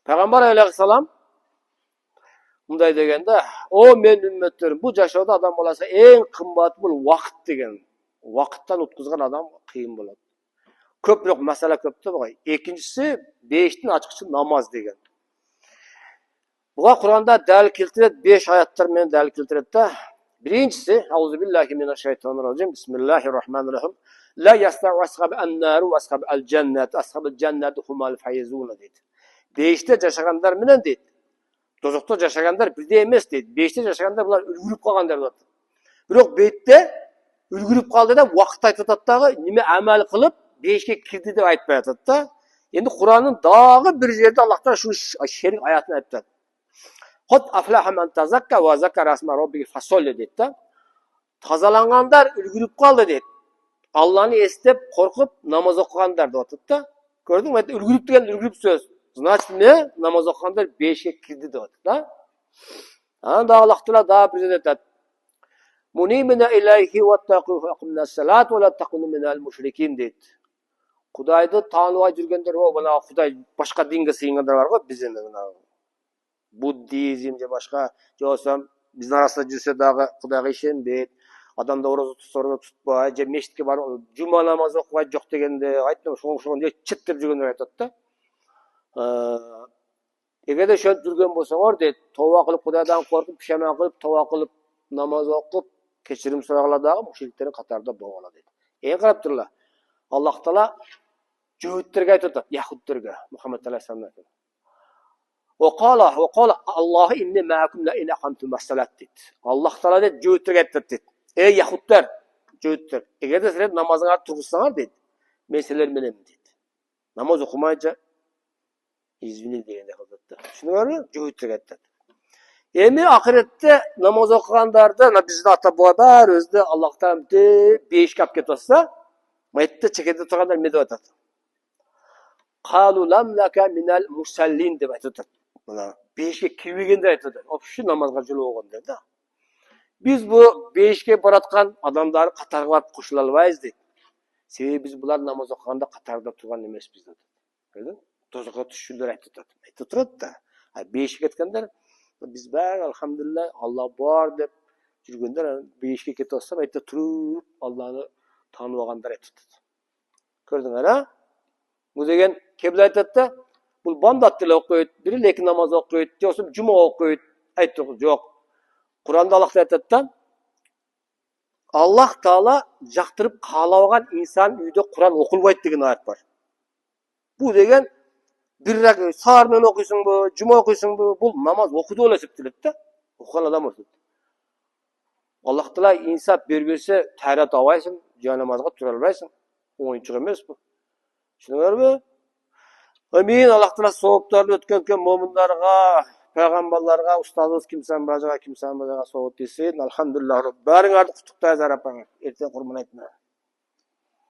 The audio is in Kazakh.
Пайғамбар алейхиссалам мындай дегенде, о мен үмметтерим, бұл жашоодо адам баласы эң кымбаты бул уақыт деген. Уақыттан өткізген адам қиын болады. Көпірек мәселе көпті бұға. Екіншісі, бейіштің ашқысы намаз деген. Бұға Құранда дәл келтіреді, 5 аяттармен дәл келтіреді. Биринчisi, Аузубиллахи минашшайтанирражим, бисмиллахиррахманиррахим. La yasta'u ashab an-nar wa ashab al-jannat, ashab al-jannat humal fayizun deydi. Бейіште жашағандар менен deydi. Тозықта жашағандар бірде емес deydi. Бейіште жашағандар бұлар үлгіріп қалғандар дейді. Бірақ бейітте үлгіріп қалды да уақыт айтып атады, неме әмәл қылып бейішке кірді деп айтпай атады да. Енді Құранның дағы бір жерде Аллахтар шу шерик аятын айтады. Қот афлаха ман тазакка ва закара асма роббиги фасолли дейді да. Тазаланғандар үлгіріп қалды дейді. Алланы естіп, қорқып, намаз оқығандар деп атады да. Көрдің бе? Үлгіріп деген үлгіріп сөз. Значит, не? Намаз оқығандар бейішке кірді деп атады да. Анда Аллах Тағала да бір жерде айтады. Munibina ilayhi wattaqu aqimna salat wa la takunu minal mushrikin deydi. Құдайды тануға жүргендер, мына Құдай башқа динге сыйынғандар бар ғой, біз енді мына буддизм же башқа, жоқсам біздің арасында жүрсе дағы Құдайға ишенбейді, адамда ораза тұтпай, же мешітке барып, жұма намаз оқымай жоқ дегенде, айттым, шоң четтеп жүргендер айтады да. Егер де шөп жүрген болсаңар дейді, тауба қылып Құдайдан қорқып, пішаман қылып, тауба қылып, намаз оқып, кешірім сұрағаладағы мушриктердің қатарында болғала дейді. Ең қарап тұрла. Аллах Тағала жөйттерге айтады, яхудтерге, Мұхаммед алейхиссалам айтады. Оқала, Аллаху инни маакум ла ин ақамтум ас-салат дейді. Аллах Тағала дейді, жөйттерге айтады дейді. Ей яхудтар, жөйттер, егер де сіздер намазыңа тұрғызсаңар дейді, мен сіздер менен дейді. Намаз оқымайынша, извини дегенде қылды. Шunu ме? Жөйттерге айтады. Эми ақиретте намаз оқығандарды, біздің ата бабалар бәрі өзді Аллах Тағала бейішке алып кетіп жатса, мәйтте чекеде тұрғандар не деп айтады? Қалу лам лака минал мусаллин деп айтады. Мына бейішке кірмегендер айтады. Вообще намазға жүріп оғандар да. Biz bu beyişke baratkan adamları Katar'a varıp koşulalmayız deyip. Sebebi biz bunlar namaz okuğanda Katar'da turgan emes bizde. Öyle mi? Tozuğa düşürler aytı tutrat da. Beyişke etkenler biz ben elhamdülillah Allah var deyip жүргендер бейішке кетіп алсам айтты тұрып Алланы танып алғандар айтты. Көрдіңдер, а? Бұл деген кебіл айтады да, бұл бандат тілі оқиды, бірі лекі намаз оқиды, жоқсым жұма оқиды, айтты жоқ. Құранда Аллах айтады да, Аллах Тағала жақтырып қалауған инсан үйде Құран оқылмайды деген аят бар. Бұл деген бір сармен оқисың ба, жұма оқисың ба, бұл намаз оқуды ол есептеледі да, оқыған адам оқиды. Аллах Тағала инсап бергенше тәрат албайсың, намазға тұра албайсың. Ойыншық емес бұл. Шыныңдар ма? Амин. Аллах Тағала сауаптарды өткен момындарға, пайғамбарларға, ұстазымыз Кимсан Бажаға соғыт десейін. Алхамдулилlah. Бәріңізді құттықтаймыз арапаңа. Ертең құрбан айтыңдар.